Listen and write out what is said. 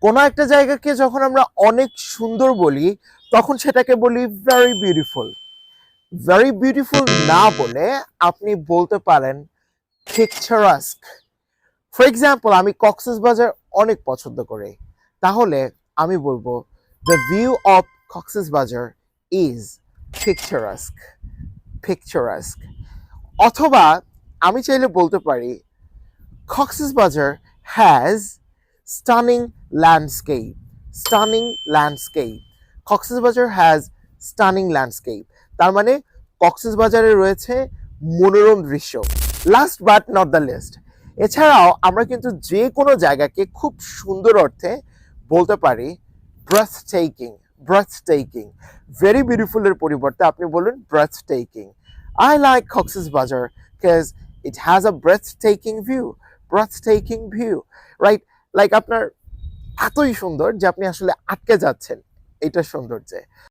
কোনো একটা জায়গাকে যখন আমরা অনেক সুন্দর বলি তখন সেটাকে বলি ভেরি বিউটিফুল। ভেরি বিউটিফুল না বলে আপনি বলতে পারেন পিকচারাস্ক। ফর এক্সাম্পল, আমি কক্সবাজার অনেক পছন্দ করি, তাহলে আমি বলবো the view of Cox's Bazar is picturesque. Picturesque. অথবা আমি চাইলে বলতে পারি Cox's Bazar has stunning landscape. Stunning landscape. Cox's Bazar has stunning landscape, তার মানে কক্সবাজারে রয়েছে মনোরম দৃশ্য। Last but not the least, এছাড়াও আমরা কিন্তু যে কোনো জায়গাকে খুব সুন্দর অর্থে বলতে পারি breathtaking. Breathtaking. Very বিউটিফুলের পরিবর্তে আপনি বলুন breathtaking. I like Cox's Bazar because it has a breathtaking view. Breathtaking view, right? Like আপনার এতই সুন্দর যে আপনি আসলে আটকে যাচ্ছেন এইটার সৌন্দর্যে।